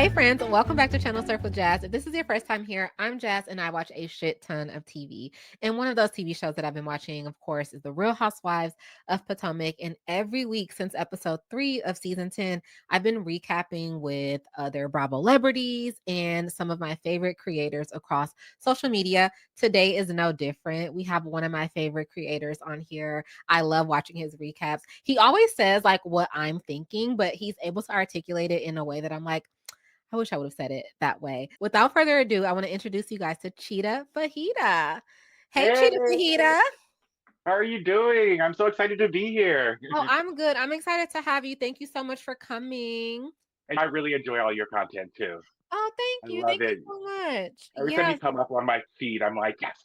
Hey friends, welcome back to Channel Surf with Jazz. If this is your first time here, I'm Jazz and I watch a shit ton of TV. And one of those TV shows that I've been watching, of course, is The Real Housewives of Potomac. And every week since episode 3 of season 10, I've been recapping with other Bravo celebrities and some of my favorite creators across social media. Today is no different. We have one of my favorite creators on here. I love watching his recaps. He always says like what I'm thinking, but he's able to articulate it in a way that I'm like, I wish I would have said it that way. Without further ado, I want to introduce you guys to Cheetah Fajita. Hey, Hey, Cheetah Fajita. how are you doing? I'm so excited to be here. Oh, I'm good. I'm excited to have you. Thank you so much for coming. And I really enjoy all your content too. Oh, I thank you. love Thank you it. so much. Every time you Yes. come up on my feed, I'm like, yes.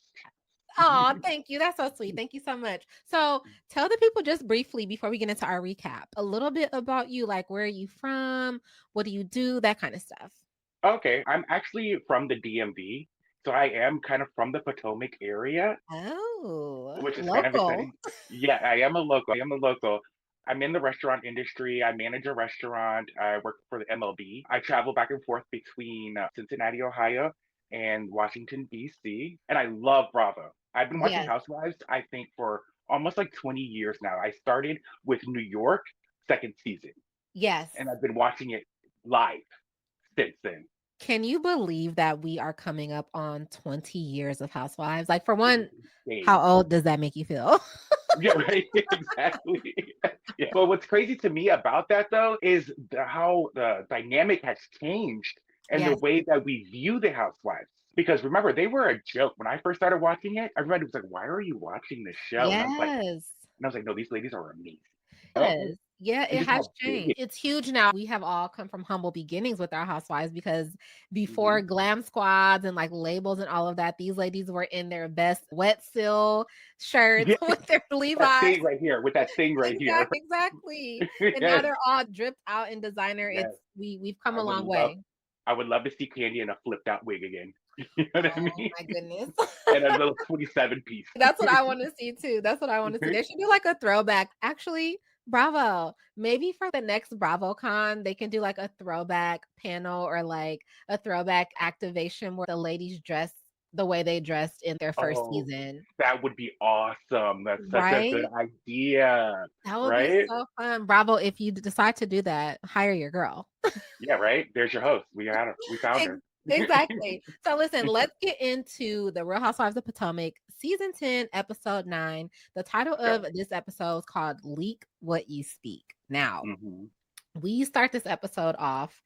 Oh, thank you. That's so sweet. Thank you so much. So, tell the people just briefly before we get into our recap a little bit about you. Like, where are you from? What do you do? That kind of stuff. Okay, I'm actually from the DMV, so I am kind of from the Potomac area, Oh, which is kind of local. exciting. Yeah, I am a local. I am a local. I'm in the restaurant industry. I manage a restaurant. I work for the MLB. I travel back and forth between Cincinnati, Ohio, and Washington, D.C. And I love Bravo. I've been watching Yes. Housewives, I think, for almost like 20 years now. I started with New York, second season, Yes. and I've been watching it live since then. Can you believe that we are coming up on 20 years of Housewives? Like, for It one, is insane. how old does that make you feel? Yeah, right. Exactly. Yeah. But what's crazy to me about that though is how the dynamic has changed and the Yes. way that we view the housewives. Because remember, they were a joke when I first started watching it. Everybody was like, "Why are you watching this show?" Yes. And I was like, "No, these ladies are amazing." Oh, Yes. Yeah, and it just has how big changed. It's huge now. We have all come from humble beginnings with our housewives because before it. glam squads and like labels and all of that, these ladies were in their best wet seal shirts Yeah, with their that Levi's. thing right here with that thing right here. Exactly. And now Yes, they're all dripped out in designer. yes. We've come I a would long love, way. I would love to see Candy in a flipped out wig again. You know what I Oh mean? my goodness. And a little 27 piece. That's what I wanna see too. That's what I wanna see. They should do like a throwback. Actually, Bravo. Maybe for the next BravoCon, they can do like a throwback panel or like a throwback activation where the ladies dress the way they dressed in their first Oh, season. that would be awesome. That's such a good Right? idea, That would be right? so fun. Bravo, if you decide to do that, hire your girl. Yeah, right. There's your host. We had her. We found Ex her. exactly. So listen, let's get into The Real Housewives of Potomac, season 10, episode 9. The title Go. of this episode is called Leak What You Speak. Now, Hmm. we start this episode off,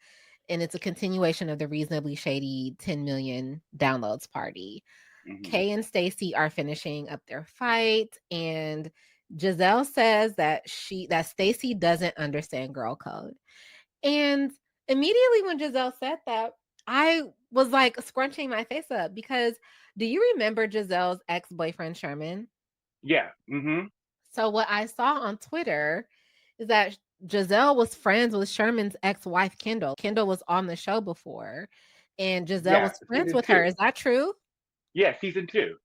and it's a continuation of the reasonably shady 10 million downloads party. Hmm. Kay and Stacy are finishing up their fight, and Giselle says that Stacy doesn't understand girl code. And immediately when Giselle said that, I was like scrunching my face up because do you remember Giselle's ex-boyfriend Sherman? Yeah. Hmm. So what I saw on Twitter is that Giselle was friends with Sherman's ex-wife Kendall. Kendall was on the show before and Giselle Yeah. was friends Season with her. two. Is that true? Yeah, season two.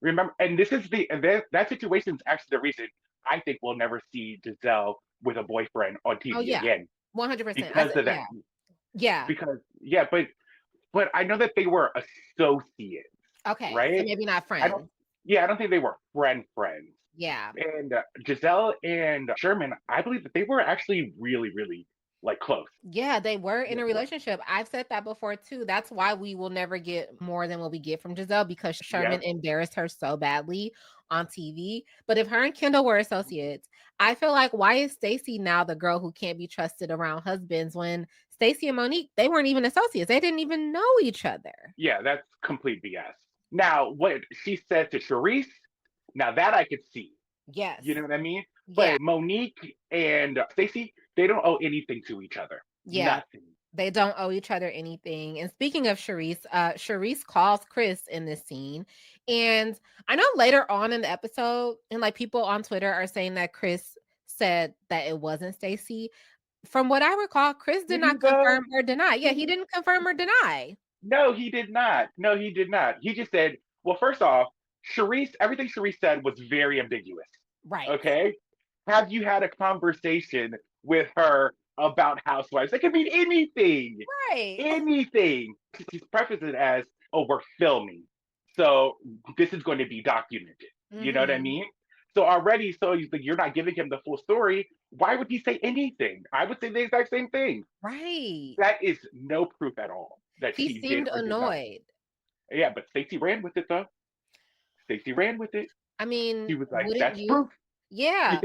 Remember, and this is the and that situation is actually the reason I think we'll never see Giselle with a boyfriend on Oh TV yeah. again 100%. I because said of that. yeah. Yeah. Because yeah, but I know that they were associates, Okay. So right? maybe not I don't. friends. Yeah, I don't think they were friends. Yeah. And Giselle and Sherman, I believe that they were actually really, really like close. Yeah, they were in Yeah. a relationship. I've said that before too. That's why we will never get more than what we get from Giselle because Sherman Yep. embarrassed her so badly on TV. But if her and Kendall were associates, I feel like why is Stacy now the girl who can't be trusted around husbands when Stacy and Monique, they weren't even associates. They didn't even know each other. Yeah, that's complete BS. Now, what she said to Charisse, now that I could see. You know Yes. what I mean? Yeah. But Monique and Stacy, they don't owe anything to each other. Yeah. Nothing. They don't owe each other anything. And speaking of Charisse, Charisse calls Chris in this scene. And I know later on in the episode, and like people on Twitter are saying that Chris said that it wasn't Stacy. From what I recall, Chris did Did he not though? confirm or deny. Yeah, Did he he? didn't confirm or deny. No, he did not. No, he did not. He just said, well, first off, Charisse, everything Charisse said was very ambiguous. Right. Okay? Have you had a conversation with her about housewives. It could mean anything. Right. Anything. She's prefaced it as, oh, we're filming. So this is going to be documented. You know what I Hmm. mean? So already, so you're not giving him the full story. Why would he say anything? I would say the exact same thing. Right. That is no proof at all that He she did seemed or did not. annoyed. Yeah, but Stacey ran with it though. Stacey ran with it. I She mean, was like, wouldn't "That's you? proof." Yeah.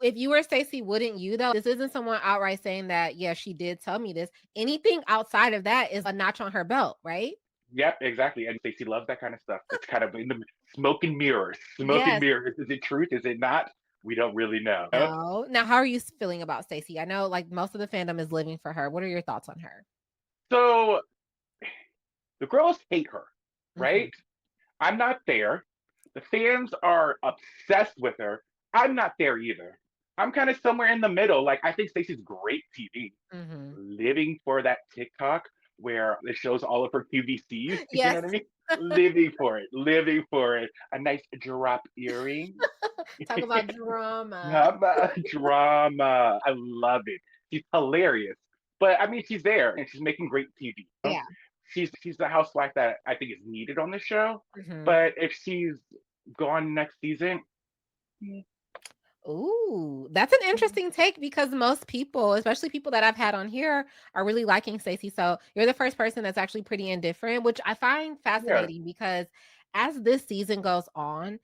If you were Stacey, wouldn't you though? This isn't someone outright saying that, yeah, she did tell me this. Anything outside of that is a notch on her belt, right? Yep, exactly. And Stacey loves that kind of stuff. It's kind of in the smoke and mirrors. Smoke and Yes. mirrors. Is it truth? Is it not? We don't really know. No. Now, how are you feeling about Stacey? I know like most of the fandom is living for her. What are your thoughts on her? So the girls hate her, Hmm. right? I'm not there. The fans are obsessed with her. I'm not there either. I'm kind of somewhere in the middle. Like I think Stacey's great TV. Hmm. Living for that TikTok where it shows all of her QVCs. You know Yes. what I mean? Living for it. Living for it. A nice drop earring. Talk about drama. Drama, drama. I love it. She's hilarious. But I mean, she's there and she's making great TV. Yeah. She's the housewife that I think is needed on the show. Hmm. But if she's gone next season, mm, Ooh, that's an interesting take because most people, especially people that I've had on here, are really liking Stacey. So you're the first person that's actually pretty indifferent, which I find yeah, fascinating because as this season goes on,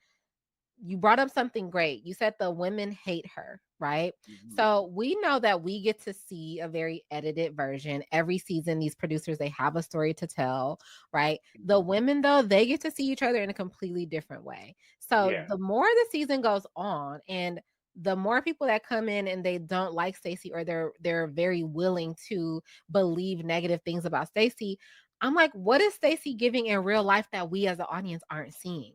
you brought up something great. You said the women hate her, right? mhm, So we know that we get to see a very edited version every season. These producers, they have a story to tell, right? The mhm, women, though, they get to see each other in a completely different way. So yeah, the more the season goes on and the more people that come in and they don't like Stacey or they're very willing to believe negative things about Stacey, I'm like, what is Stacey giving in real life that we as the audience aren't seeing?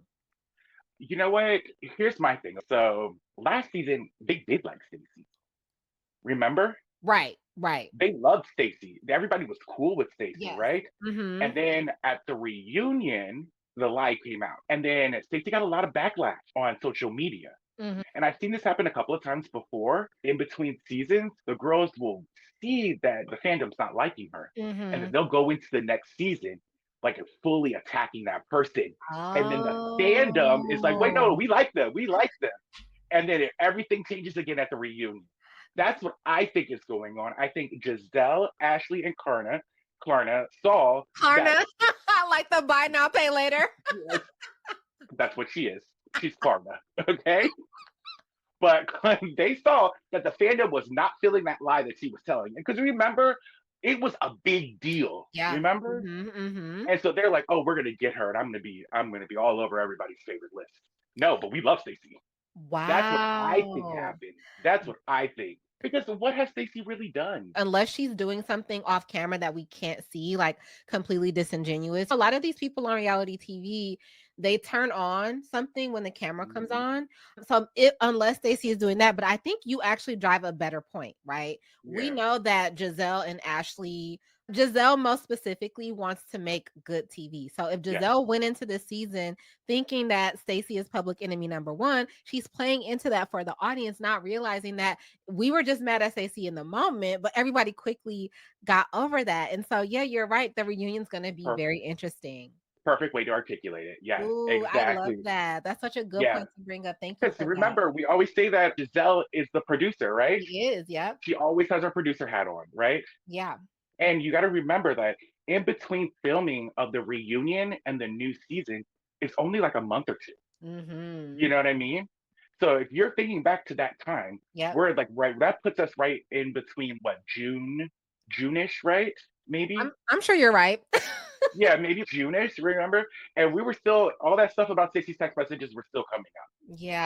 you know what? Here's my thing. So last season they did like Stacey. Remember? Right, right. They loved Stacey. Everybody was cool with Stacey, Yes. right? And Mhm. then at the reunion, the lie came out. And then Stacey got a lot of backlash on social media. Mhm. And I've seen this happen a couple of times before. In between seasons, the girls will see that the fandom's not liking her. And then Mhm. they'll go into the next season like fully attacking that person. And then the fandom is like, wait, no, Oh. we like them. We like them. And then everything changes again at the reunion. That's what I think is going on. I think Giselle, Ashley, and Klarna saw that Karna. Like the buy now, pay later. yes, that's what she is. She's Klarna, okay? But they saw that the fandom was not feeling that lie that she was telling. Because remember, it was a big deal. Yeah. Remember? Mhm, mhm. And so they're like, "Oh, we're gonna get her, and I'm gonna be all over everybody's favorite list." No, but we love Stacey. That's what I think Wow. happened. That's what I think. Because what has Stacey really done? Unless she's doing something off camera that we can't see, like completely disingenuous. A lot of these people on reality TV, they turn on something when the camera comes Mhm. on. So if unless Stacey is doing that, but I think you actually drive a better point, right? We Yeah, know that Giselle and Ashley, Giselle most specifically wants to make good TV. So if yeah, Giselle went into this season thinking that Stacey is public enemy number one, she's playing into that for the audience, not realizing that we were just mad at Stacey in the moment, but everybody quickly got over that. And so, yeah, you're right. The reunion's going to be very perfect. interesting. Perfect way to articulate it. Yes, Ooh, I love exactly. that. That's such a good Yeah. point to bring up. Thank you Because for that. remember, we always say that Giselle is the producer, right? She is. Yep. She always has her producer hat on, right? Yeah. And you got to remember that in between filming of the reunion and the new season, it's only like a month or two. Mm-hmm. You know what I mean? So if you're thinking back to that time, Yep. we're like right that puts us right in between what June-ish, right? Maybe. I'm sure you're right. Yeah, maybe June-ish, remember? And we were still all that stuff about Stacey's text messages were still coming out,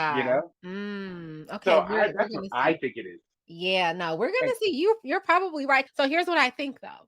you Yeah. know? Okay. So We're that's what gonna I see. think it is. Yeah. No, we're And gonna see. You're probably right. So here's what I think though.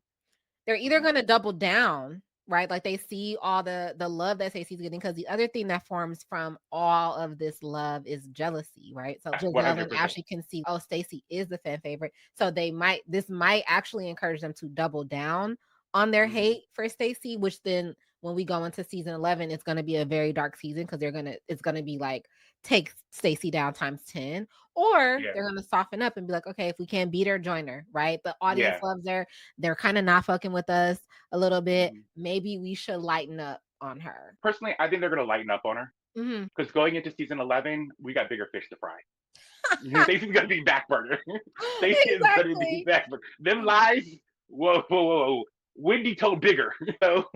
They're either mhm, gonna double down, right? Like they see all the love that Stacey's getting, because the other thing that forms from all of this love is jealousy, right? So Giselle and 100%. Ashley can see, oh, Stacey is the fan favorite. So this might actually encourage them to double down on their Mhm. hate for Stacey, which then when we go into season 11, it's gonna be a very dark season because it's gonna be like take Stacy down times 10, or Yeah. they're gonna soften up and be like, okay, if we can't beat her, join her, right? The audience Yeah. loves her. They're kind of not fucking with us a little bit. Mhm. Maybe we should lighten up on her. Personally, I think they're gonna lighten up on her Hmm. because going into season 11, we got bigger fish to fry. Stacey's gonna be back burner. Stacey is gonna be Exactly. back burner. Them lies, whoa, whoa, whoa, whoa. Wendy told bigger. So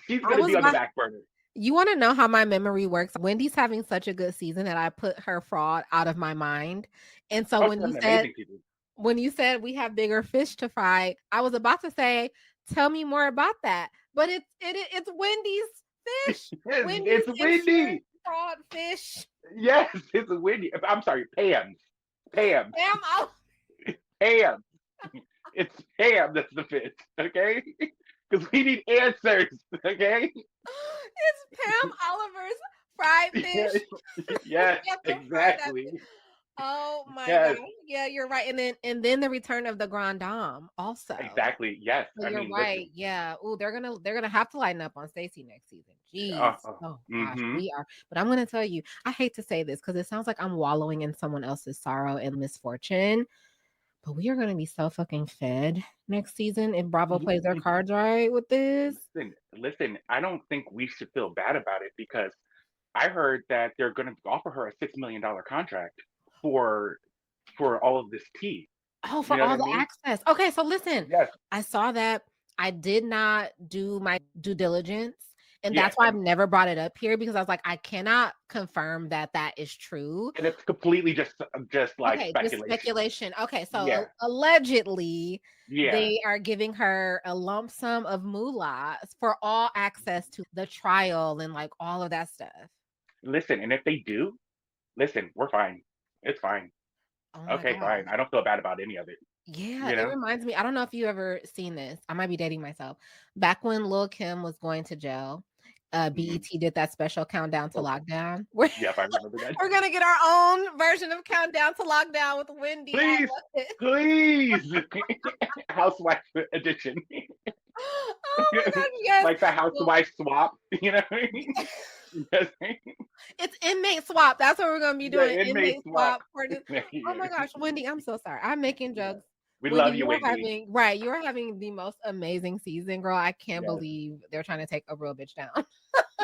she's I gonna was be on the about back burner. You wanna know how my memory works? Wendy's having such a good season that I put her fraud out of my mind, and so Oh, she's having an amazing season. when you said we have bigger fish to fry, I was about to say, "Tell me more about that," but it's Wendy's fish. It's Wendy's insurance Wendy. fraud fish. Yes, it's Wendy. I'm sorry, Pam's. Pam. Pam Ol Pam. It's Pam that's the fish. Okay, because we need answers. Okay. It's Pam Oliver's fried Yes. fish. Yes. You have to fry that fish. Exactly. Oh my gosh. Yes. Yeah, you're right. And then the return of the Grand Dame also. Exactly. Yes. So I you're mean, right. listen. Yeah. Ooh, they're gonna have to lighten up on Stacy next season. Uh, Jeez. uh, Oh gosh, mm-hmm. we are. But I'm gonna tell you, I hate to say this because it sounds like I'm wallowing in someone else's sorrow and misfortune. But we are gonna be so fucking fed next season if Bravo plays their cards right with this. Listen. I don't think we should feel bad about it because I heard that they're going to offer her a $6 million contract for for all of this tea. Oh, You for know what all I the mean? access. Okay, so listen, Yes. I saw that. I did not do my due diligence, and Yeah. that's why I've never brought it up here because I was like, I cannot confirm that that is true. And it's completely just like Okay, just speculation. speculation. Okay, so Yeah. allegedly, Yeah. they are giving her a lump sum of moolah for all access to the trial and like all of that stuff. Listen, and if they do, listen, we're fine. It's fine. Oh my Okay, fine. gosh. I don't feel bad about any of it. Yeah, You it know? reminds me. I don't know if you ever seen this. I might be dating myself. Back when Lil Kim was going to jail, Hmm. BET did that special countdown to Oh, lockdown. We're, yep, I remember that. we're gonna get our own version of countdown to lockdown with Wendy. I Please, love it. please, housewife edition, Oh my gosh, yes. like the Well, housewife swap. You know what I mean? Yes. it's inmate swap. That's what we're gonna be The doing. inmate Inmate swap. swap for this. Oh Yeah. my gosh, Wendy, I'm so sorry. I'm making Yeah. jokes. We Wendy, love you, you are Wendy. having right. You are having the most amazing season, girl. I can't Yes. believe they're trying to take a real bitch down.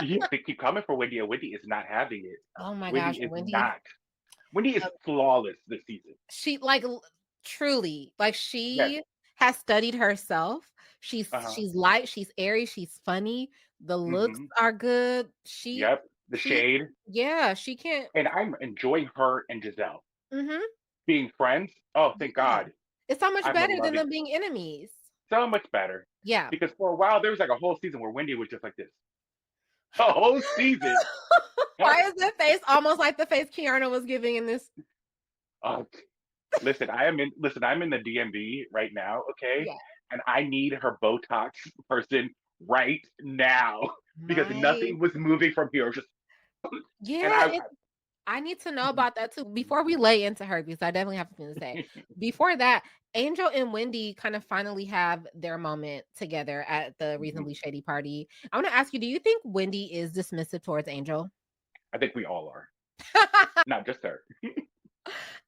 Yeah, they keep coming for Wendy, and Wendy is not having it. Oh my Wendy gosh, is Wendy. not. Wendy is flawless this season. She like truly, like Yes. she has studied herself. Uh huh. She's light, she's airy, she's funny. The looks Hmm. are good. Yep. The She shade, yeah, she can't. and I'm enjoying her and Giselle Mhm. being friends. Oh, thank Yeah. God. It's so much I'm better than loving them it. being enemies. So much better. Yeah. Because for a while there was like a whole season where Wendy was just like this. A whole season. Why is that face almost like the face Kiana was giving in this? Oh, listen, I'm in the DMV right now, okay? Yeah. And I need her Botox person right now because My nothing was moving from here. Just and yeah, I need to know about that too before we lay into her because I definitely have something to say. Before that, Angel and Wendy kind of finally have their moment together at the Mhm. Reasonably Shady party. I want to ask you, do you think Wendy is dismissive towards Angel? I think we all are. Not just her.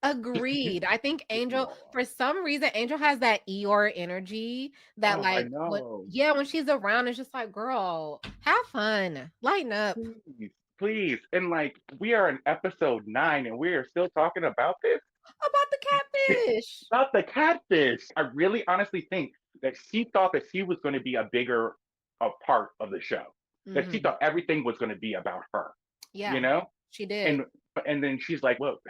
Agreed. I think We Angel, all are. for some reason, Angel has that Eeyore energy that, Oh, I like, when know. yeah, when she's around, it's just like, girl, have fun, lighten up Please, please. And like we are in episode 9 and we are still talking about this. about the catfish. About the catfish. I really honestly think that she thought that she was going to be a bigger a part of the show. That she Hmm. thought everything was going to be about her, you Yeah, know? she did. And and then she's like, "Look,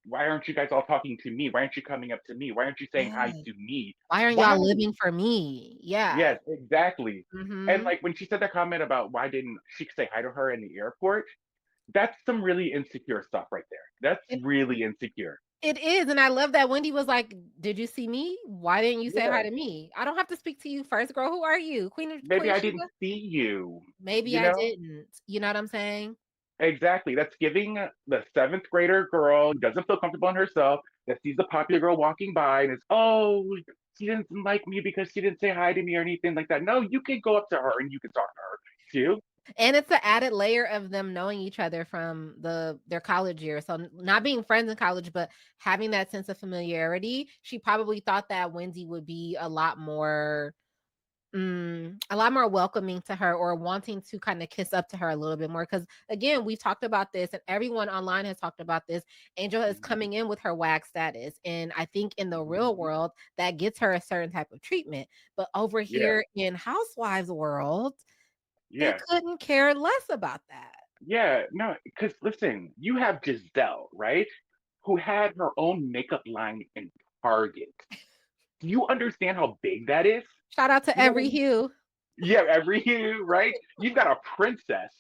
why aren't you guys all talking to me? Why aren't you coming up to me? Why aren't you saying hi Yeah. to me? Why aren't Why?" y'all living for me? Yeah. Yes, exactly. And Mhm. like when she said that comment about why didn't she say hi to her in the airport, that's some really insecure stuff right there. That's It really insecure. it is, and I love that Wendy was like, "Did you see me? Why didn't you say hi Yeah. to me? I don't have to speak to you first, girl. Who are you? Maybe Queen I Sheba? didn't see you, Maybe you I know? didn't." You know what I'm saying? Exactly. That's giving the seventh grader girl who doesn't feel comfortable in herself, that sees the popular girl walking by and is, oh, she didn't like me because she didn't say hi to me or anything like that. No, you can go up to her and you can talk to her too. And it's an added layer of them knowing each other from their college years. So not being friends in college, but having that sense of familiarity. She probably thought that Wendy would be a lot more welcoming to her, or wanting to kind of kiss up to her a little bit more. Because again, we've talked about this, and everyone online has talked about this. Angel is Mhm. coming in with her WAG status, and I think in the real Mhm. world that gets her a certain type of treatment. But over Yeah, here in Housewives world, they yeah, couldn't care less about that. yeah. No, because listen, you have Giselle, right? Who had her own makeup line in Target. Do you understand how big that is? Shout out to You know what I every mean? hue. Yeah, every hue, right? You've got a princess,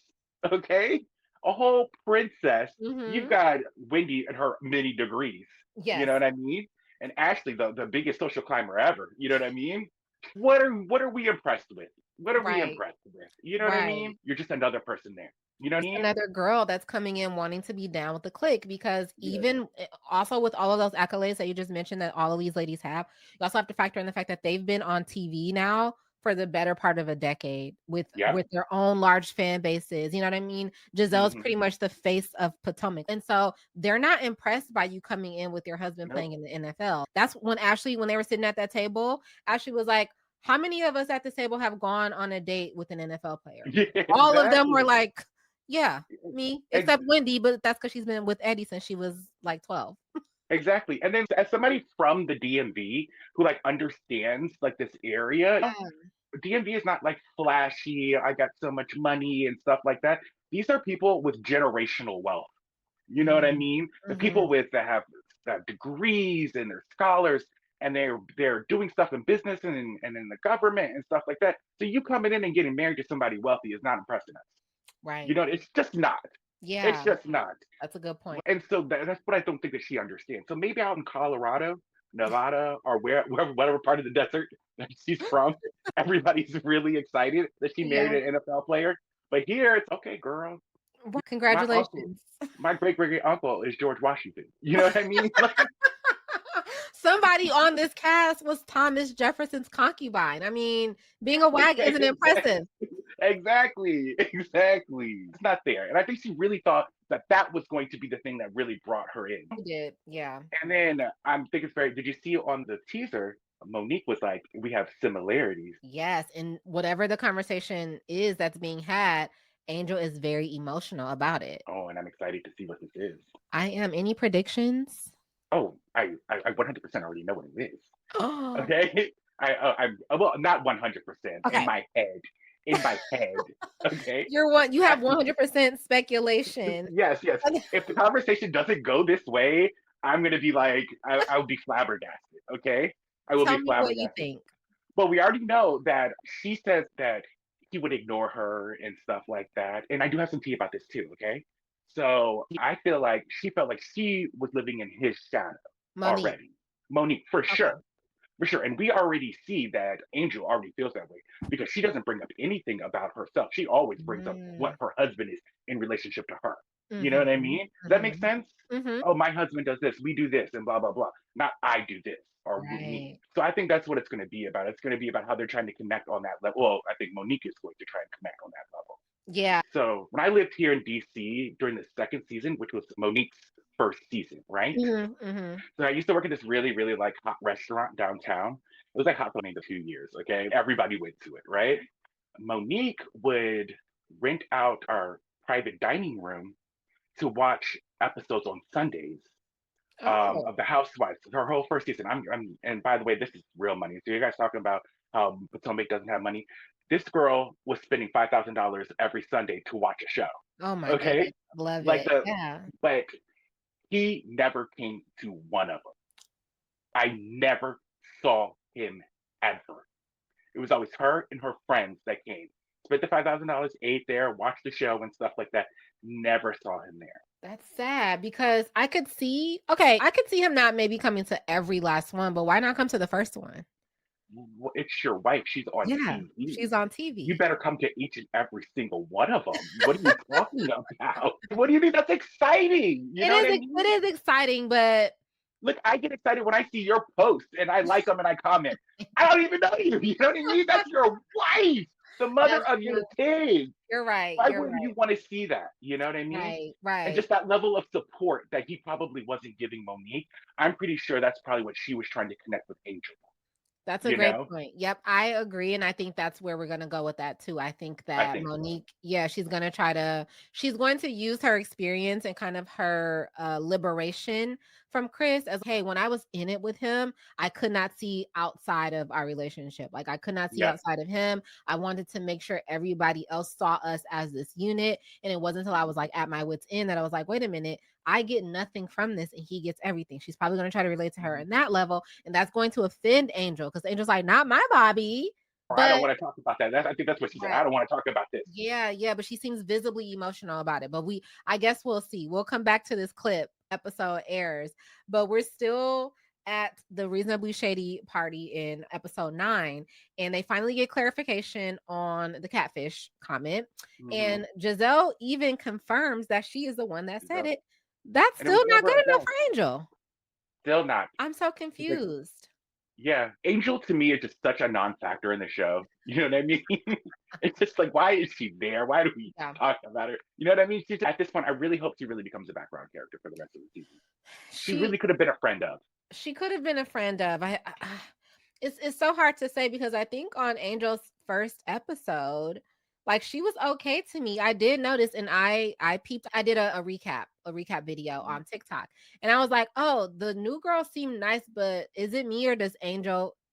okay? A whole princess. You've Mhm. got Wendy and her many degrees. You know Yes. what I mean? And Ashley, the biggest social climber ever. You know what I mean? What are we impressed with? What are we Right. impressed with? You know what I Right. mean? You're just another person there. You know what I Just mean? another girl that's coming in wanting to be down with the clique, because Yes. even also with all of those accolades that you just mentioned that all of these ladies have, you also have to factor in the fact that they've been on TV now for the better part of a decade Yep. with their own large fan bases. You know what I mean? Giselle's Hmm. pretty much the face of Potomac. And so they're not impressed by you coming in with your husband Nope. playing in the NFL. That's when Ashley, when they were sitting at that table, Ashley was like, how many of us at this table have gone on a date with an NFL player? Yeah, All of them were exactly. like, yeah, me, Ex- except Wendy, but that's because she's been with Eddie since she was like 12. Exactly. And then as somebody from the DMV who like understands like this area, Yeah. DMV is not like flashy, I got so much money and stuff like that. These are people with generational wealth. You know what I Mhm. mean? The Mhm. people with that have degrees and they're scholars and they're doing stuff in business and in the government and stuff like that. So you coming in and getting married to somebody wealthy is not impressing us. You Right. know, it's just not. It's Yeah, just not. that's a good point. And so that's what I don't think that she understands. So maybe out in Colorado, Nevada, or whatever part of the desert that she's from, everybody's really excited that she married Yeah. an NFL player. But here it's okay, girl. Right. My uncle, Congratulations. my great great uncle is George Washington. You know what I mean? Like, Somebody on this cast was Thomas Jefferson's concubine. I mean, being a wag isn't impressive. exactly, exactly. It's not there, and I think she really thought that that was going to be the thing that really brought her in. He did. Yeah. And then I'm thinking it's very. Did you see on the teaser? Monique was like, "We have similarities." Yes. And whatever the conversation is that's being had, Angel is very emotional about it. Oh, and I'm excited to see what this is. I am. Any predictions? Oh, I 100% already know what it is. Oh, Okay, well, not 100% in okay. my head. In my head, okay. You have 100% speculation. Yes, yes. If the conversation doesn't go this way, I'm gonna be like, I'll be flabbergasted. Okay, I will be Tell me what you flabbergasted. think. But we already know that she says that he would ignore her and stuff like that. And I do have some tea about this too. Okay, so I feel like she felt like she was living in his shadow Monique. already. Monique, for Okay. sure. For sure. And we already see that Angel already feels that way because she doesn't bring up anything about herself. She always brings up what Mm. her husband is in relationship to her. You know what I Mhm. mean? Does that make Mhm. sense? Mhm. Oh, my husband does this, we do this, and blah, blah, blah. Not I do this or we, me. Right. So I think that's what it's going to be about. It's going to be about how they're trying to connect on that level. Well, I think Monique is going to try and connect on that level. Yeah. So when I lived here in DC during the second season, which was Monique's first season, right? Mhm. Mhm. So I used to work at this really, really like hot restaurant downtown. It was like hot for maybe a few years. Okay, everybody went to it, right? Monique would rent out our private dining room to watch episodes on Sundays Oh. of the Housewives. Her whole first season. And by the way, this is real money. So you guys talking about how Potomac doesn't have money? This girl was spending $5,000 every Sunday to watch a show. Oh my Okay, goodness. Love like it. the Yeah. but he never came to one of them. I never saw him ever. It was always her and her friends that came. Spent the $5,000, ate there, watched the show and stuff like that. Never saw him there. That's sad because I could see him not maybe coming to every last one, but why not come to the first one? It's your wife. She's on Yeah. TV. She's on You TV. better come to each and every single one of them. What are you talking about? What do you mean? That's exciting. You know what I It mean? is exciting, but Look, I get excited when I see your posts and I like them and I comment. I don't even know you. You know what I mean? That's your wife. the mother That's of true. your kids. You're right. Why You're wouldn't you right. want to see that? You know what I mean? Right. And Right. just that level of support that he probably wasn't giving Monique. I'm pretty sure that's probably what she was trying to connect with Angel. That's a You great know? point. Yep, I agree, and I think that's where we're gonna go with that too. I think I that think so. Monique, yeah, she's going to use her experience and kind of her liberation from Chris as, hey, when I was in it with him, I could not see outside of our relationship. Like I could not see Yep. outside of him. I wanted to make sure everybody else saw us as this unit, and it wasn't until I was like at my wits end that I was like, wait a minute, I get nothing from this and he gets everything. She's probably going to try to relate to her in that level. And that's going to offend Angel because Angel's like, not my Bobby. Or I don't But want to talk about that. I think that's what she said. I right. don't want to talk about this. Yeah, yeah, but she seems visibly emotional about it. But I guess we'll see. We'll come back to this clip episode airs, but we're still at the reasonably shady party in episode 9, and they finally get clarification on the catfish comment. Mm-hmm. And Giselle even confirms that she is the one that said it. That's And it was still not never good a enough doubt. for Angel. Still not. I'm so She's like, confused. yeah, Angel to me is just such a non-factor in the show. You know what I mean? It's just like, why is she there? Why do we Yeah. talk about her? You know what I mean? At this point, I really hope she really becomes a background character for the rest of the season. She She really could have been a friend of. she could have been a friend of. It's so hard to say because I think on Angel's first episode, like she was okay to me. I did notice, and I peeped. I did a recap video on TikTok, and I was like, oh, the new girl seemed nice, but is it me or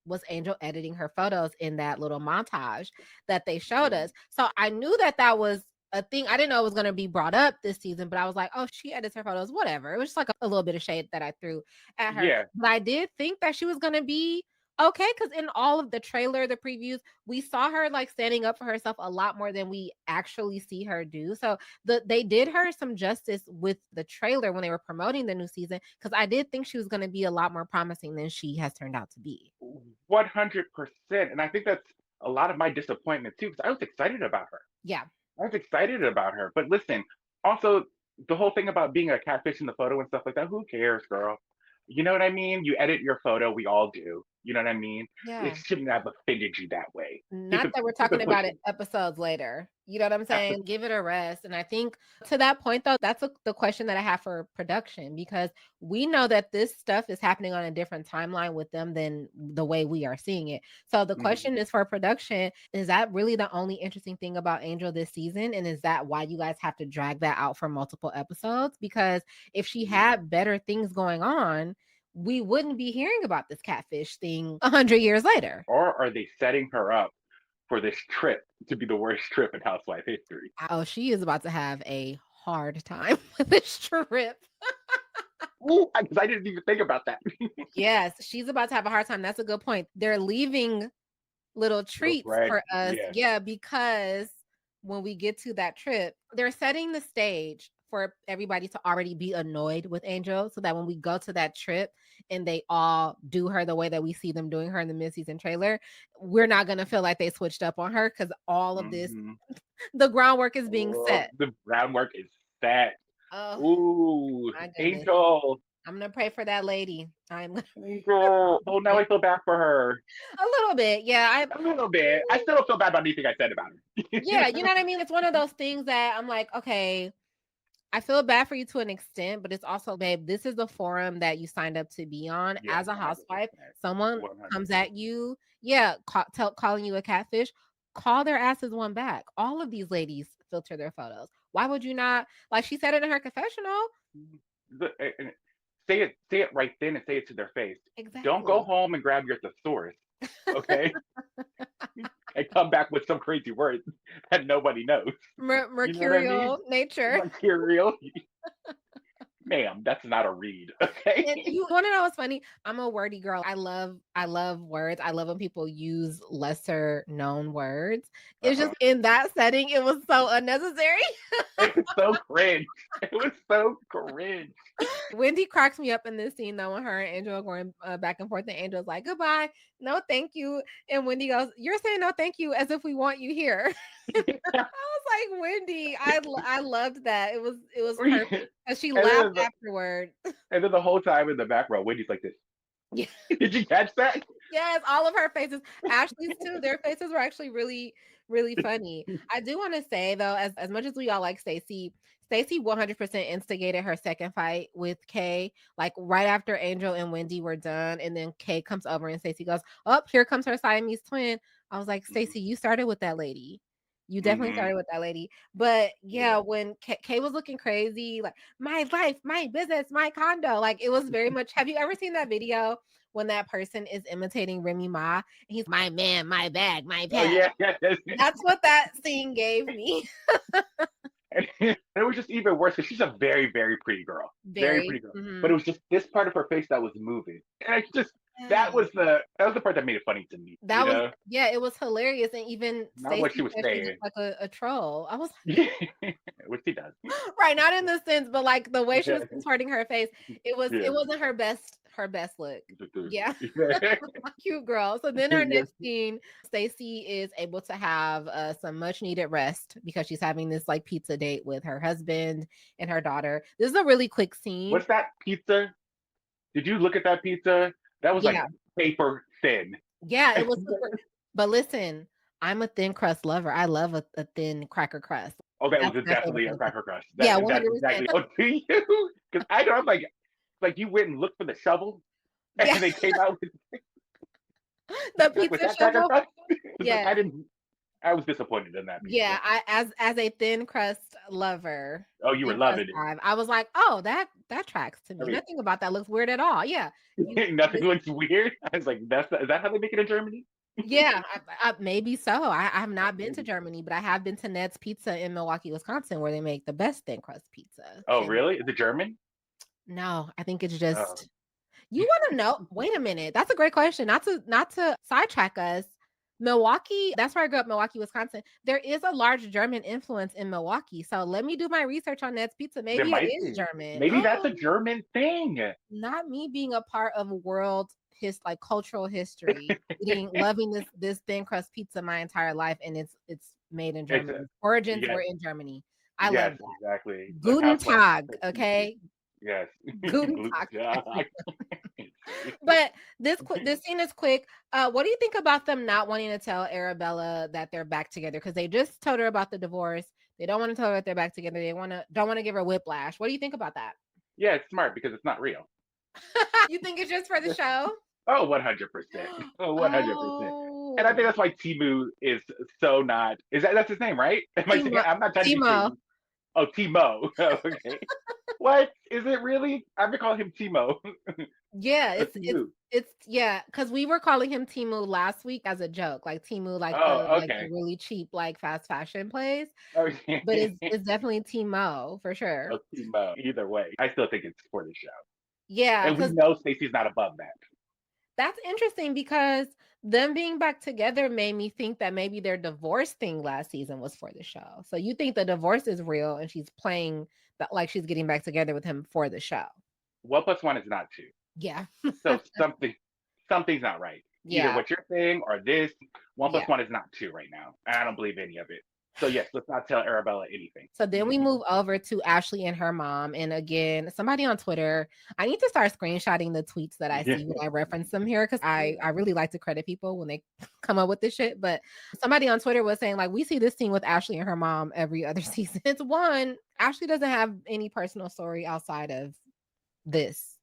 was Angel editing her photos in that little montage that they showed us? So I knew that was a thing. I didn't know it was going to be brought up this season, but I was like, oh, she edits her photos, whatever. It was just like a little bit of shade that I threw at her. Yeah. But I did think that she was going to be okay, because in all of the trailer, the previews, we saw her like standing up for herself a lot more than we actually see her do. So they did her some justice with the trailer when they were promoting the new season, because I did think she was going to be a lot more promising than she has turned out to be. 100%. And I think that's a lot of my disappointment too, because I was excited about her. Yeah. I was excited about her. But listen, also the whole thing about being a catfish in the photo and stuff like that, who cares, girl? You know what I mean? You edit your photo, we all do. You know what I mean? It Yeah. shouldn't have offended you that way. Not that we're Keep talking it about it pushing. episodes later. You know what I'm saying? Absolutely. Give it a rest. And I think to that point, though, that's the question that I have for production, because we know that this stuff is happening on a different timeline with them than the way we are seeing it. So the Mhm. question is for production, is that really the only interesting thing about Angel this season? And is that why you guys have to drag that out for multiple episodes? Because if she had better things going on, we wouldn't be hearing about this catfish thing 100 years later. Or are they setting her up for this trip to be the worst trip in housewife history? Oh, she is about to have a hard time with this trip. Because I didn't even think about that. Yes, she's about to have a hard time. That's a good point. They're leaving little Little treats bread. for us. Yeah. Yeah, because when we get to that trip, they're setting the stage for everybody to already be annoyed with Angel, so that when we go to that trip and they all do her the way that we see them doing her in the mid-season trailer, we're not going to feel like they switched up on her, because all of this, Mm-hmm. the groundwork is being Oh, set. the groundwork is set. Oh, Ooh, my goodness. Angel. I'm gonna pray for that lady. I'm Angel. Oh, now I feel bad for her. a little bit. Yeah, A little bit. I still don't feel bad about anything I said about her. yeah, you know what I mean? It's one of those things that I'm like, okay, I feel bad for you to an extent, but it's also, babe, this is the forum that you signed up to be on Yeah, as a housewife. 100%. Someone comes 100%. at you, yeah, calling you a catfish, call their asses one back. All of these ladies filter their photos. Why would you not? Like she said it in her confessional. And say it right then and say it to their face. Don't go Exactly. home and grab your thesaurus, okay? And come back with some crazy words that nobody knows. You know what I mean? Mercurial nature. Material. Ma'am, that's not a read, And okay? you want to know what's funny? I'm a wordy girl. I love words. I love when people use lesser known words. It's Uh-huh. just in that setting, it was so unnecessary. It was so cringe. It was so cringe. Wendy cracks me up in this scene though, when her and Angel are going back and forth, and Angel's like, "Goodbye, no thank you," and Wendy goes, "You're saying no thank you as if we want you here." I was like, Wendy, I loved that. It was perfect because she and laughed then the, afterward. and then the whole time in the back row, Wendy's like this. Did you catch that? Yes, all of her faces. Ashley's too. Their faces were actually really, really funny. I do want to say though, as much as we all like Stacy, Stacy 100% instigated her second fight with Kay. Like right after Angel and Wendy were done, and then Kay comes over and Stacy goes, "Oh, here comes her Siamese twin." I was like, Stacy, you started with that lady. You definitely Mm-hmm. started with that lady. But Yeah. yeah, when Kay was looking crazy, like my life, my business, my condo, like it was very much. Have you ever seen that video when that person is imitating Remy Ma and he's my man, my bag, my Oh pet? yeah, yeah. That's what that scene gave me. And it was just even worse because she's a very, very pretty girl, very Very. pretty girl. But it Mhm. was just this part of her face that was moving, and I just Yeah. that was the part that made it funny to me. You That was know, yeah, it was hilarious, and even not what she Stacey was said she looked saying, like a troll. I was which she does. right, not in the sense, but, like, the way she Yeah, was contorting her face, it yeah. wasn't her best look. Yeah, Yeah. cute girl. So then our next scene, Stacey is able to have, some much needed rest because she's having this, like, pizza date with her husband and her daughter. This is a really quick scene. What's that pizza? Did you look at that pizza? That was like Yeah. paper thin. Yeah, it was super but listen, I'm a thin crust lover. I love a thin cracker crust. Oh, that was That's my favorite definitely a kind of pizza. cracker crust. Yeah, That's 100%. exactly. Oh, do you? Because I know I'm like you went and looked for the shovel, Yeah, and they came out the with pizza that cracker shovel. crust. It's like Yes. I didn't. I was disappointed in that Yeah, pizza. I as a thin crust lover, Oh, you were thin crust loving it. vibe, I was like, "Oh, that tracks to I me. mean, Nothing about that looks weird at all." Yeah. You nothing this looks weird. I was like, is that how they make it in Germany? yeah, maybe so. I have not been to Maybe. Germany, but I have been to Ned's Pizza in Milwaukee, Wisconsin, where they make the best thin crust pizza. Oh, Shameless really? Is it German? No, I think it's Oh, just you wanna know wait a minute, that's a great question, not to sidetrack us. Milwaukee, that's where I grew up, Milwaukee, Wisconsin. There is a large German influence in Milwaukee, so let me do my research on Ned's Pizza. there Maybe it might is be. German. Maybe that's a Oh, German thing. not me being a part of world like cultural history, loving this thin crust pizza my entire life, and it's made in It's a Germany. Origins yes, were in Germany. I love yes, that. exactly. Like Guten have fun. Tag, So cheesy. okay? Yes. Guten Gluten Tag. jack. But this scene is quick. What do you think about them not wanting to tell Arabella that they're back together? Because they just told her about the divorce. They don't want to tell her that they're back together. They don't want to give her whiplash. What do you think about that? Yeah, it's smart because it's not real. You think it's just for the show? Oh, 100%. Oh, 100%. And I think Oh, that's why Timu is so not. Is that's his name, right? Am I saying? Timo, I'm not trying to be Timo. shady. Oh, Timo. Oh, okay. What is it really? I've been calling him Timo. Yeah, Oh, it's Timu. it's yeah, because we were calling him Timu last week as a joke, like Timu, Oh, like the okay. really cheap like fast fashion place. But Okay. it's definitely Timo for sure. Oh, Timo. Either way, I still think it's for the show, Yeah, and we because know Stacy's not above that. that's interesting because them being back together made me think that maybe their divorce thing last season was for the show. So you think the divorce is real and she's playing that like she's getting back together with him for the show. 1+1 is not two. Yeah. So something's not right. Either Yeah. what you're saying or this. One Yeah. plus one is not two right now. And I don't believe any of it. So yes, let's not tell Arabella anything. So then we move over to Ashley and her mom. And again, somebody on Twitter, I need to start screenshotting the tweets that I Yeah. see when I reference them here because I really like to credit people when they come up with this shit. But somebody on Twitter was saying, like, we see this scene with Ashley and her mom every other season. It's one, Ashley doesn't have any personal story outside of this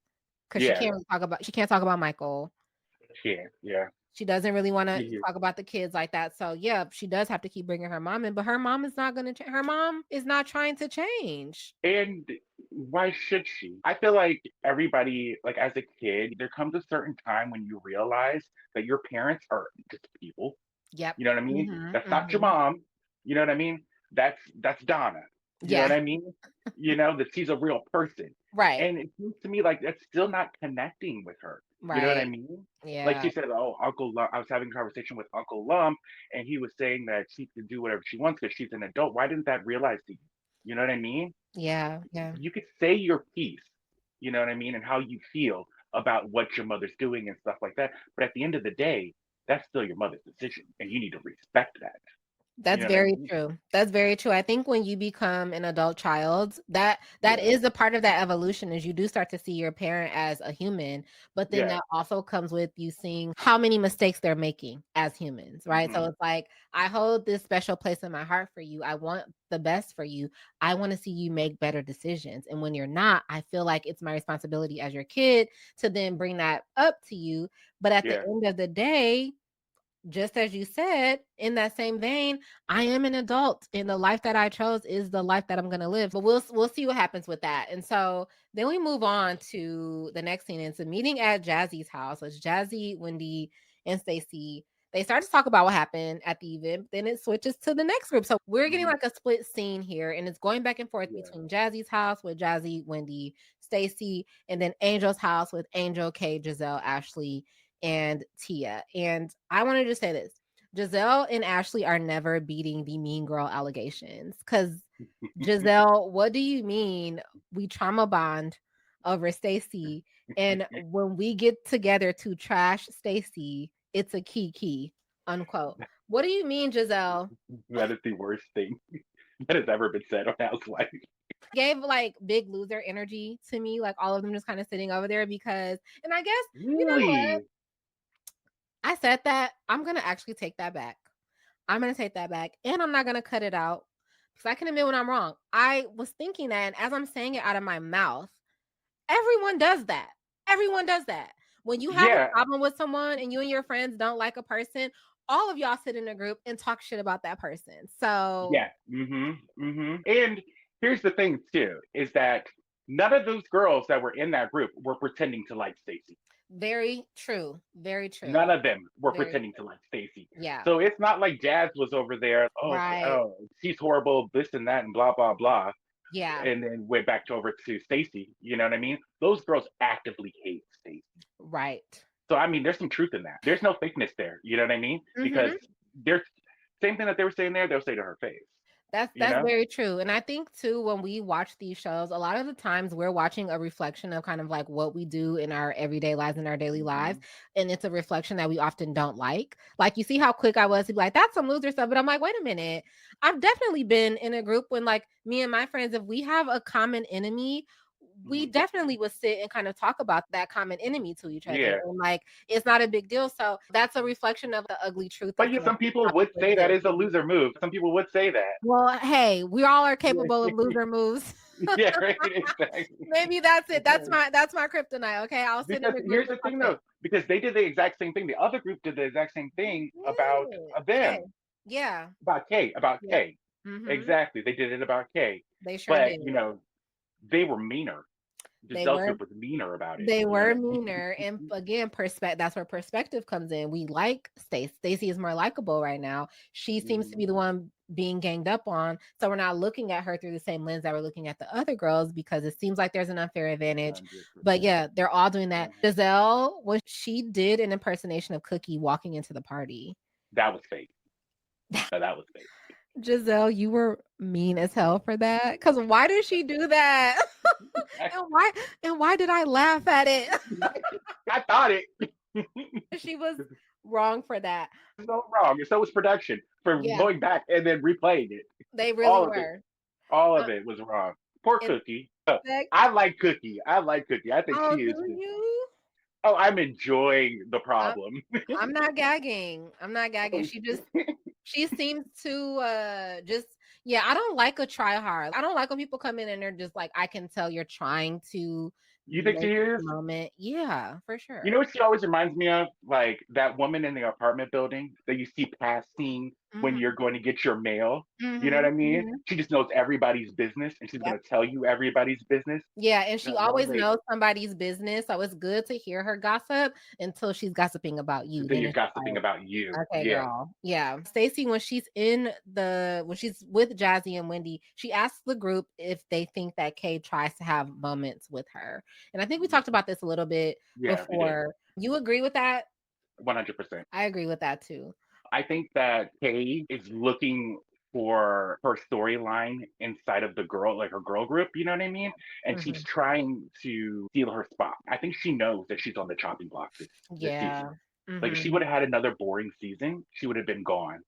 because Yeah. she can't talk about Michael. Yeah. Yeah. She doesn't really want to Yeah. talk about the kids like that. So yeah, she does have to keep bringing her mom in, but her mom is not going to. Her mom is not trying to change. And why should she? I feel like everybody, like as a kid, there comes a certain time when you realize that your parents are just people. Yep. You know what I mean? Mhm, That's not your mhm. mom. You know what I mean? That's Donna. You know Yeah, what I mean? You know that she's a real person. right, And it seems to me like that's still not connecting with her. You know what I right. mean? Like Yeah, she said, oh, Uncle Lump. I was having a conversation with Uncle Lump, and he was saying that she can do whatever she wants because she's an adult. Why didn't that realize to you? You know what I mean? yeah, yeah, You could say your piece, you know what I mean, and how you feel about what your mother's doing and stuff like that. But at the end of the day, that's still your mother's decision, and you need to respect that. You That's know what I very mean? true. That's very true. I think when you become an adult child, that Yeah, is a part of that evolution is you do start to see your parent as a human, but then yeah. that also comes with you seeing how many mistakes they're making as humans, right? So Hmm. it's like I hold this special place in my heart for you. I want the best for you. I want to see you make better decisions. And when you're not, I feel like it's my responsibility as your kid to then bring that up to you. But at the Yeah. end of the day, just as you said, in that same vein, I am an adult and the life that I chose is the life that I'm going to live. But we'll see what happens with that. And so then we move on to the next scene. It's a meeting at Jazzy's house. So it's Jazzy, Wendy, and Stacy. They start to talk about what happened at the event. Then it switches to the next group. So we're getting Hmm. like a split scene here, and it's going back and forth Yeah. between Jazzy's house with Jazzy, Wendy, Stacy, and then Angel's house with Angel, Kay, Giselle, Ashley, and Tia. And I wanted to say this. Giselle and Ashley are never beating the mean girl allegations. Cause Giselle, what do you mean we trauma bond over Stacy? And when we get together to trash Stacy, it's a key, unquote. What do you mean, Giselle? That is the worst thing that has ever been said on Housewives. Gave like big loser energy to me, like all of them just kind of sitting over there because, and I guess, you know what? Really? I said that. I'm going to actually take that back. I'm going to take that back and I'm not going to cut it out because I can admit when I'm wrong. I was thinking that, and as I'm saying it out of my mouth, everyone does that. Everyone does that. When you have a Yeah, problem with someone and you and your friends don't like a person, all of y'all sit in a group and talk shit about that person. So, yeah. And here's the thing too, is that none of those girls that were in that group were pretending to like Stacy. very true. Very None true. of them were Very pretending to true. like Stacy. Yeah. So it's not like Jazz was over there, oh, Right. oh, she's horrible, this and that, and blah blah blah, Yeah. and then went back to over to Stacy. You know what I mean? Those girls actively hate Stacy. Right. So I mean, there's some truth in that. There's no fakeness there. You know what I mean? Because Mhm. there's same thing that they were saying there, they'll say to her face. You That's know? very true. And I think too when we watch these shows, a lot of the times we're watching a reflection of kind of like what we do in our everyday lives in our daily lives. Hmm. And it's a reflection that we often don't like. Like you see how quick I was to be like, that's some loser stuff. But I'm like, wait a minute. I've definitely been in a group when like me and my friends, if we have a common enemy, we Hmm. definitely would sit and kind of talk about that common enemy to each other. Yeah. And like it's not a big deal. So that's a reflection of the ugly truth of But yeah, kind of some people how would people say that exist. is a loser move. Some people would say that. Well, hey, we all are Yeah. capable of loser moves. Yeah, right, exactly. Maybe that's it. That's my kryptonite. Okay, I'll sit in Because the group here's and the talk thing shit. though, because they did the exact same thing. The other group did the exact same thing about Yeah. Okay. them, Yeah. about Yeah. Kay. Mm-hmm. Exactly. They did it about Kay. They sure But, did. they were meaner. They Giselle's were group was meaner about it. they You know what were I mean? meaner. And again, perspective that's where perspective comes in. We like Stacy. Stacy is more likable right now. She seems to Hmm. be the one being ganged up on. So we're not looking at her through the same lens that we're looking at the other girls because it seems like there's an unfair advantage. But 100%. yeah, they're all doing that. 100. Giselle, what she did an impersonation of Cookie walking into the party. That was fake. That was fake. Giselle, you were mean as hell for that. Cause why did she do that? and why and why did I laugh at it? I thought it. She was wrong for that. So wrong. So was production for Yeah, going back and then replaying it. they really All of it. were. All Uh, of it was wrong. Poor and Cookie. that, I like Cookie. I like Cookie. I think oh, she is do just. you? Oh, I'm enjoying the I'm problem. I'm not gagging. I'm not gagging. She seems to just yeah, I don't like a try hard. I don't like when people come in and they're just like, I can tell you're trying to You think she make this is? moment. Yeah, for You know sure. what she always reminds me of? Like that woman in the apartment building that you see passing when Mhm, you're going to get your mail. You know what mhm, I mean? mhm. She just knows everybody's business and she's Yep. going to tell you everybody's business. Yeah, and she Love always it. knows somebody's business, so it's good to hear her gossip until she's gossiping about you. Until Then you're it's gossiping about you. okay, Yeah. girl. Yeah. Stacy, when she's with Jazzy and Wendy, she asks the group if they think that Kay tries to have moments with her. And I think we talked about this a little bit Yeah, we did. before. You agree with that? 100%. I agree with that too. I think that Kay is looking for her storyline inside of the girl, like her girl group, you know what I mean? And she's Mhm. trying to steal her spot. I think she knows that she's on the chopping block this Yeah. season. Like if she Mhm. would have had another boring season, she would have been gone.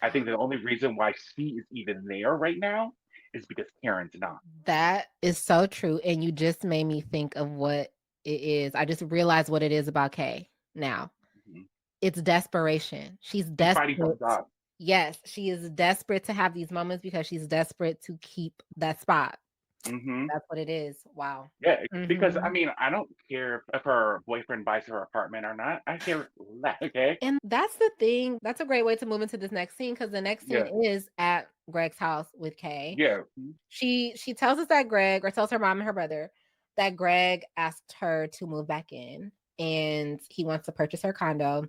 I think the only reason why she is even there right now is because Karen's not. That is so true, and you just made me think of what it is. I just realized what it is about Kay now. Mhm. It's desperation. She's She's fighting for desperate. her job. Yes, she is desperate to have these moments because she's desperate to keep that spot. Hmm. That's what it is. Wow. Yeah, because I Mhm. mean, I don't care if her boyfriend buys her apartment or not. I care less. Okay. And that's the thing. That's a great way to move into this next scene because the next scene Yeah. is at Greg's house with Kay. Yeah. She tells us that Greg, or tells her mom and her brother, that Greg asked her to move back in and he wants to purchase her condo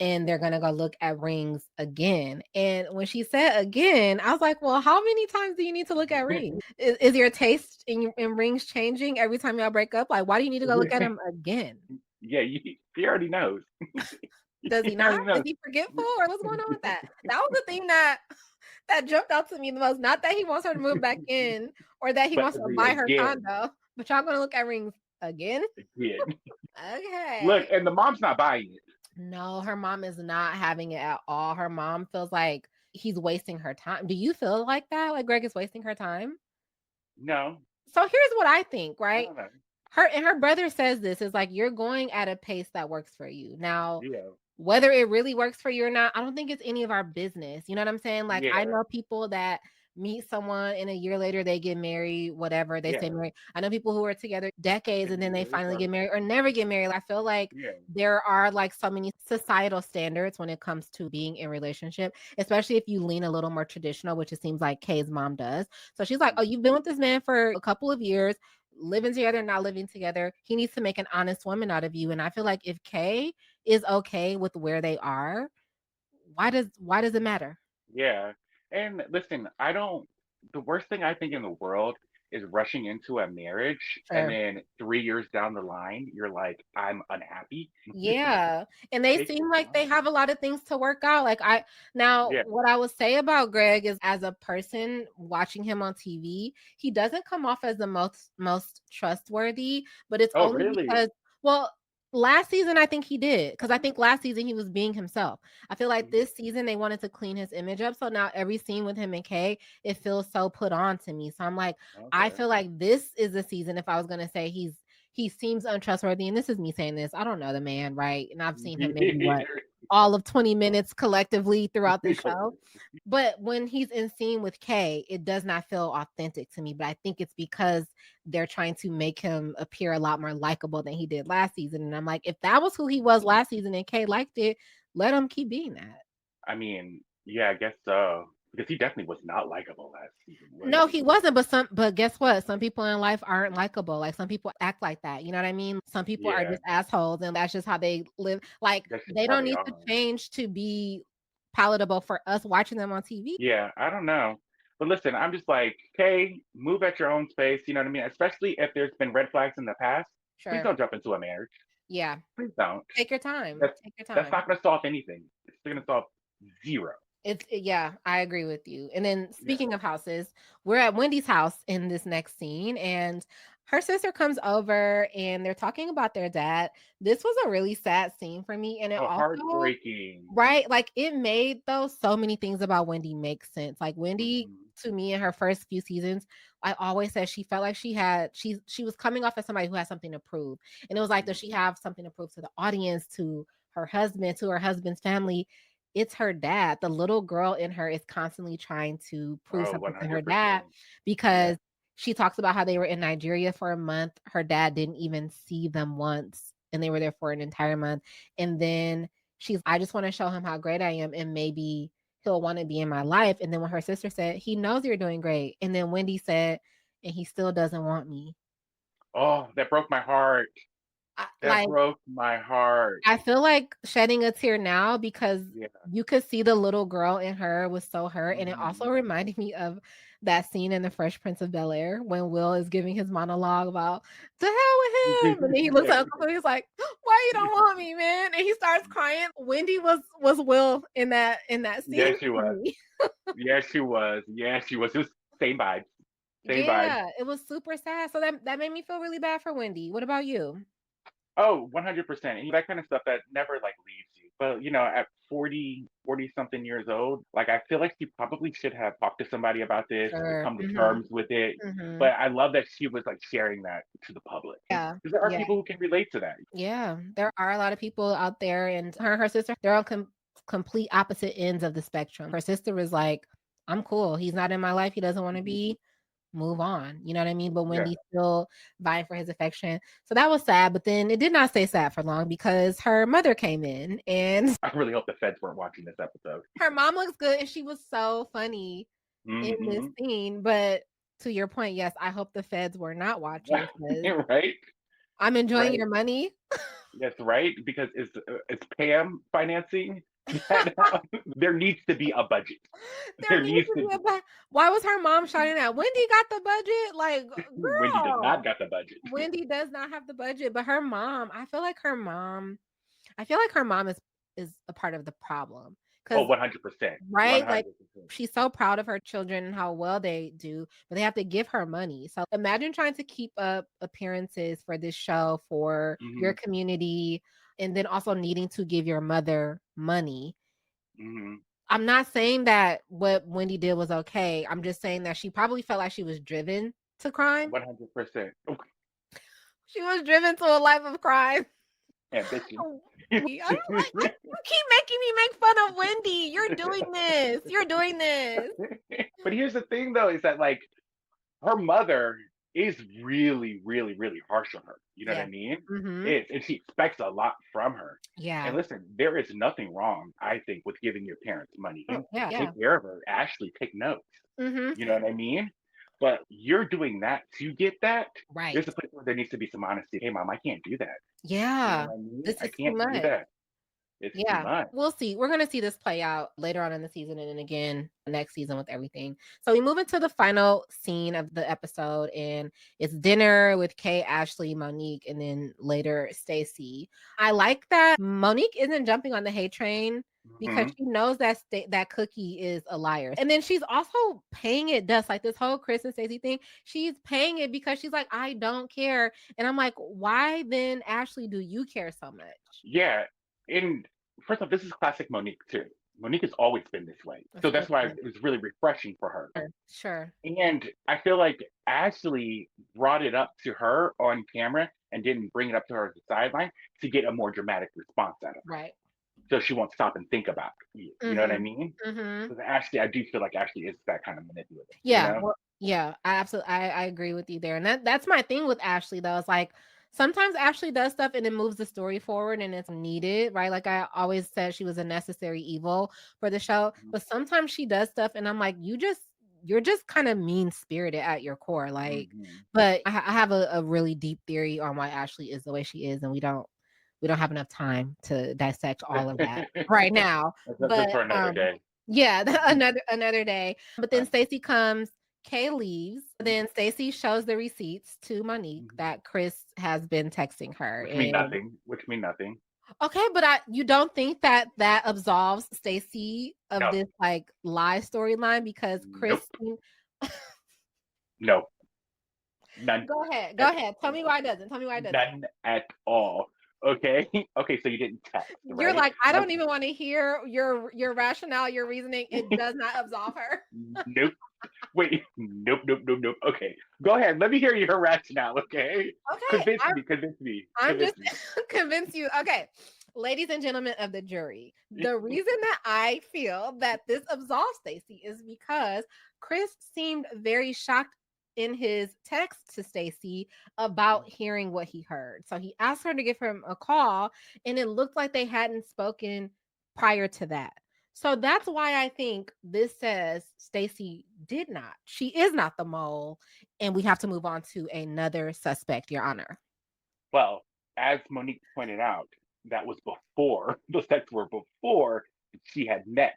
and they're gonna go look at rings again. And when she said again, I was like, well, how many times do you need to look at rings? Is your taste in rings changing every time y'all break up? Like, why do you need to go look at them again? Yeah. He already knows. Does He he not? already Is knows. he forgetful or what's going on with that? That was the thing that jumped out to me the most. Not that he wants her to move back in or that he But wants to the buy her again, condo, but y'all gonna look at rings again? again. Look, Okay. and the mom's not buying it. No, her mom is not having it at all. Her mom feels like he's wasting her time. Do you feel like that? Like Greg is wasting her time? No, So here's what I think, I right? don't know. Her brother says this is like you're going at a pace that works for you. Now, Yeah. whether it really works for you or not, I don't think it's any of our business. You know what I'm saying? Like I Yeah. know people that meet someone and a year later they get married, whatever, they stay Yeah. married. I know people who are together decades 10 and then they years finally or get married or never get married. I feel like yeah. there are like so many societal standards when it comes to being in relationship, especially if you lean a little more traditional, which it seems like Kay's mom does. So she's like, "Oh, you've been with this man for a couple of years, living together, not living together. He needs to make an honest woman out of you." And I feel like if Kay is okay with where they are, why does it matter? Yeah. And listen, I don't, the worst thing I think in the world is rushing into a marriage and Sure. then 3 years down the line, you're like, I'm unhappy. Yeah. And they Take your seem like they time. have a lot of things to work out. Like I now Yeah. what I would say about Greg is as a person watching him on TV, he doesn't come off as the most trustworthy, but it's Oh, only really? because well, last season I think he did cuz I think last season he was being himself. I feel like Mhm. this season they wanted to clean his image up, so now every scene with him and Kay, it feels so put on to me. So I'm like I Okay. feel like this is the season if I was going to say he seems untrustworthy. And this is me saying this. I don't know the man, right? And I've seen him maybe what all of 20 minutes collectively throughout the show. But when he's in scene with Kay, it does not feel authentic to me. But I think it's because they're trying to make him appear a lot more likable than he did last season. And I'm like, if that was who he was last season and Kay liked it, let him keep being that. I mean, yeah, I guess so. Because he definitely was not likable last season, was No, he? he wasn't, but guess what? Some people in life aren't likable. Like some people act like that. You know what I mean? Some people are Yeah, just assholes and that's just how they live. Like that's just they how don't they need to are. change to be palatable for us watching them on TV. Yeah, I don't know. But listen, I'm just like, okay, move at your own space, you know what I mean? Especially if there's been red flags in the past. Please Sure. don't jump into a marriage. Yeah. Please don't. Take your time. That's Take your that's time. not gonna solve anything. It's gonna solve zero. Yeah, I agree with you. And then Yeah. speaking of houses, we're at Wendy's house in this next scene, and her sister comes over and they're talking about their dad. This was a really sad scene for me, and it Oh, also heartbreaking. right, like it made those so many things about Wendy make sense. Like Wendy Hmm. to me in her first few seasons, I always said she felt like she was coming off as somebody who had something to prove. And it was like, does she have something to prove to the audience, to her husband, to her husband's family? It's her dad. The little girl in her is constantly trying to prove Oh, something to her dad 100%. Yeah. because she talks about how they were in Nigeria for a month. Her dad didn't even see them once, and they were there for an entire month. And then I just want to show him how great I am, and maybe he'll want to be in my life. And then when her sister said, he knows you're doing great. And then Wendy said, and he still doesn't want me. Oh, that broke my heart. That Like, broke my heart. I feel like shedding a tear now because Yeah. you could see the little girl in her was so hurt. And it also Hmm. reminded me of that scene in The Fresh Prince of Bel Air when Will is giving his monologue about to hell with him. And then he looks Yeah. at Uncle Phil, he's like, why you don't want me, man? And he starts crying. Wendy was Will in that scene Yes, she for was. me. Yes, she was. Yes, she was. It was same vibes. Same vibes. Yeah, it was super sad. So that made me feel really bad for Wendy. What about you? Oh, 100%. And that kind of stuff that never like leaves you. But, at 40 something years old, like, I feel like she probably should have talked to somebody about this or Sure. come to Mhm. terms with it. Mhm. But I love that she was, like, sharing that to the public. Yeah. Because there are Yeah. people who can relate to that. Yeah. There are a lot of people out there, and her and her sister, they're on complete opposite ends of the spectrum. Her sister was like, "I'm cool. He's not in my life. He doesn't wanna Mhm. be. Move on." You know what I mean? But Yeah. Wendy's still vying for his affection. So that was sad, but then it did not stay sad for long because her mother came in, and I really hope the feds weren't watching this episode. her mom looks good, and she was so funny in this Mhm. scene, but to your point, yes, I hope the feds were not watching because Right? I'm enjoying Right. your money. Yes, right? Because it's Pam financing that there needs to be a budget. There There needs needs to to be a be. why was her mom shouting out, "Wendy got the budget?" Like, Wendy does not girl, got the budget. Wendy does not have the budget, but her mom, I feel like her mom is a part of the problem Oh, because 100%. right, like 100%. she's so proud of her children and how well they do, but they have to give her money. So imagine trying to keep up appearances for this show for your Mhm. community and then also needing to give your mother money. Mhm. I'm not saying that what Wendy did was okay. I'm just saying that she probably felt like she was driven to crime. 100%. She was driven to a life of crime. Ambition. I don't like you keep making me make fun of Wendy. You're doing this. You're doing this. But here's the thing though, is that like her mother is really, really, really harsh on her. You know what I Yeah. mean? Mhm. Is and she expects a lot from her. And Yeah. listen, there is nothing wrong, I think, with giving your parents money Oh, and yeah, yeah. take care of her. Ashley, take notes. Mhm. You know what I mean? But you're doing that to get that. Right. There's a place where there needs to be some honesty. Hey, mom, I can't do that. You know Yeah. what I mean? This I is too can't do much. that. It's too Yeah, much. we'll see. We're gonna see this play out later on in the season and then again next season with everything. So we move into the final scene of the episode, and it's dinner with Kay, Ashley, Monique, and then later Stacy. I like that Monique isn't jumping on the hate train because Hmm. she knows that that Cookie is a liar, and then she's also paying it dust. Like this whole Chris and Stacy thing, she's paying it because she's like, I don't care, and I'm like, why then, Ashley, do you care so much? Yeah. And first off, this is classic Monique too. Monique has always been this way. Of So course, that's why it was really refreshing for her. sure, sure. And I feel like Ashley brought it up to her on camera and didn't bring it up to her as a sideline to get a more dramatic response out of her. Right. So she won't stop and think about it. You know what I Mhm. mean? Mhm. Because Ashley, I do feel like Ashley is that kind of manipulative, you Yeah, know? well, yeah, I absolutely I agree with you there, and that's my thing with Ashley, though, it's like, sometimes Ashley does stuff and it moves the story forward and it's needed, right? Like, I always said she was a necessary evil for the show, but sometimes she does stuff and I'm like, you're just kinda mean-spirited at your core, like Mm-hmm. but I have a really deep theory on why Ashley is the way she is, and we don't have enough time to dissect all of that right now, That's but, for another day. yeah, another day. But then Uh, Stacy comes, Kay leaves. Then Stacy shows the receipts to Monique mhm. that Chris has been texting her. Which mean And nothing. Which mean nothing. okay, but you don't think that that absolves Stacy of No. this like lie storyline because Chris. Nope. No. None. Go At, ahead. Tell me why it doesn't. Tell me why it doesn't. none at all. Okay. Okay. So you didn't text, You're right? like, I don't Okay. even want to hear your rationale, your reasoning. It does not absolve her. Nope. Wait. Nope. Nope. Nope. Nope. Okay. Go ahead. Let me hear your rationale. Okay. Okay, Convince me. Convince me. I'm Convince just me. convince you. Okay. Ladies and gentlemen of the jury, the reason that I feel that this absolves Stacy is because Chris seemed very shocked in his text to Stacy about hearing what he heard. So he asked her to give him a call, and it looked like they hadn't spoken prior to that. So that's why I think this says Stacy did not. She is not the mole, and we have to move on to another suspect, Your Honor. Well, as Monique pointed out, that was before the sex were before she had met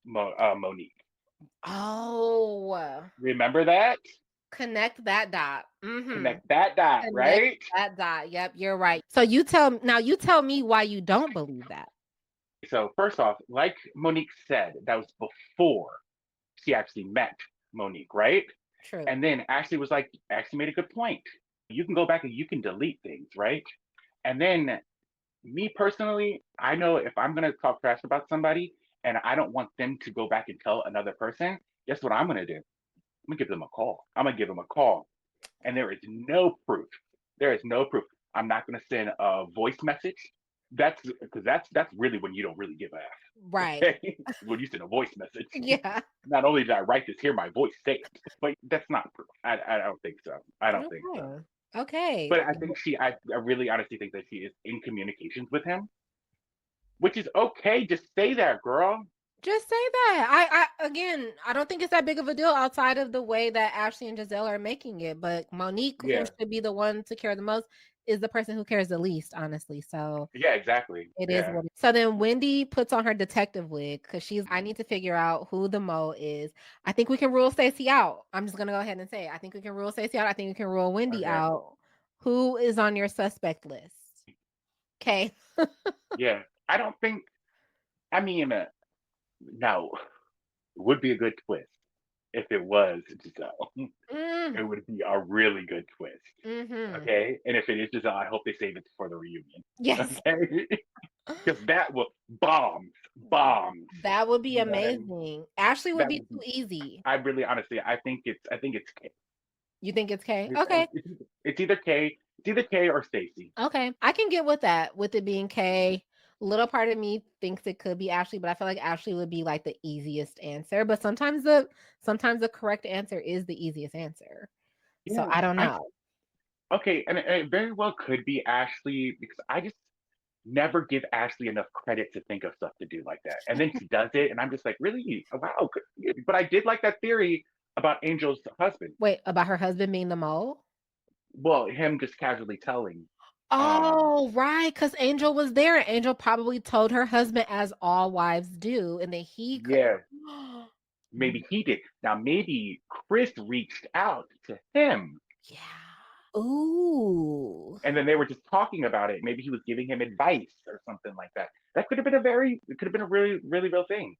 Monique. Oh, Remember that? connect that dot. Mhm. Connect that dot, Connect right? that dot. Yep, you're right. So you tell me why you don't believe that. So first off, like Monique said, that was before she actually met Monique, right? True. And then Ashley was like, Ashley made a good point. You can go back and you can delete things, right? And then Me personally, I know if I'm gonna talk trash about somebody and I don't want them to go back and tell another person, guess what I'm gonna do? I'm gonna give them a call. I'm gonna give them a call, and there is no proof. There is no proof. I'm not gonna send a voice message. That's because that's really when you don't really give a F. Right. Okay, when you send a voice message. Yeah. Not only did I write this, hear my voice say it, but that's not proof. I don't think so. I don't think so. Okay. Okay. But I think I really honestly think that she is in communications with him, which is okay. Just say that, girl. Just say that. I again, I don't think it's that big of a deal outside of the way that Ashley and Giselle are making it. But Monique, who Yeah, should be the one to care the most, is the person who cares the least, honestly. So yeah, exactly. it is Yeah, what so then Wendy puts on her detective wig because I need to figure out who the mole is. I think we can rule Stacy out. I'm just gonna go ahead and say it. I think we can rule Stacy out. I think we can rule Wendy okay. out. Who is on your suspect list? Okay. Yeah, I don't think. I mean, no, it would be a good twist if it was Giselle. Mm, It would be a really good twist. mm-hmm. Okay, and if it is Giselle, I hope they save it for the reunion. Yes. Okay, because that will bombs. That would be You know what I mean? amazing. Ashley would That be would too be. easy. I really, honestly, I think it's K. You think it's K? Okay. It's either K. It's either K or Stacy. Okay. I can get with that, with it being K. Little part of me thinks it could be Ashley, but I feel like Ashley would be like the easiest answer. But sometimes the correct answer is the easiest answer. So Yeah, I don't I know. okay, and it very well could be Ashley because I just never give Ashley enough credit to think of stuff to do like that. And then she does it, and I'm just like, really? Wow. But I did like that theory about Angel's husband. Wait, about her husband being the mole? Well, him just casually telling. Oh, right, because Angel was there. Angel probably told her husband, as all wives do, and then he could. Yeah, maybe he did. Now, maybe Chris reached out to him, Yeah. Ooh. and then they were just talking about it. Maybe he was giving him advice or something like that. That could have been it could have been a really, really real thing.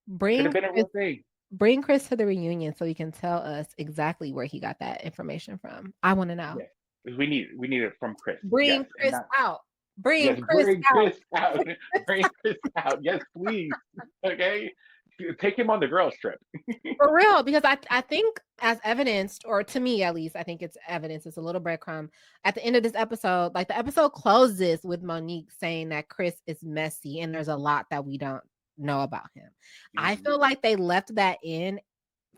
Could Bring have been a Chris real thing. bring Chris to the reunion so he can tell us exactly where he got that information from. I wanna know. Yes, we need it from Chris. Bring Yes, and Chris not out. Bring yes. Chris Bring out. Chris out. Bring Chris out. Yes, please. Okay, take him on the girls trip. For real, because I think as evidenced, or to me at least, I think it's evidence, it's a little breadcrumb. At the end of this episode, like the episode closes with Monique saying that Chris is messy and there's a lot that we don't know about him. I Mhm. feel like they left that in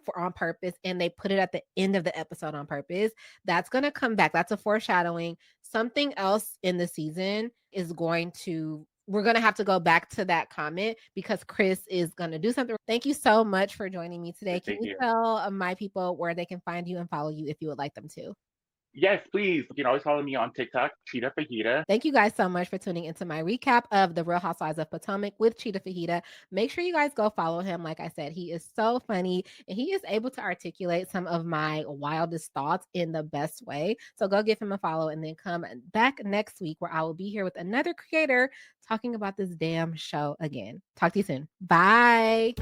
for on purpose and they put it at the end of the episode on purpose. That's going to come back. That's a foreshadowing. Something else in the season is going to we're going to have to go back to that comment because Chris is going to do something. Thank you so much for joining me today. Yes, Can thank you you. tell my people where they can find you and follow you if you would like them to? Yes, please. You can always follow me on TikTok, Cheetah Fajita. Thank you guys so much for tuning into my recap of The Real Housewives of Potomac with Cheetah Fajita. Make sure you guys go follow him. Like I said, he is so funny and he is able to articulate some of my wildest thoughts in the best way. So go give him a follow and then come back next week where I will be here with another creator talking about this damn show again. Talk to you soon. Bye.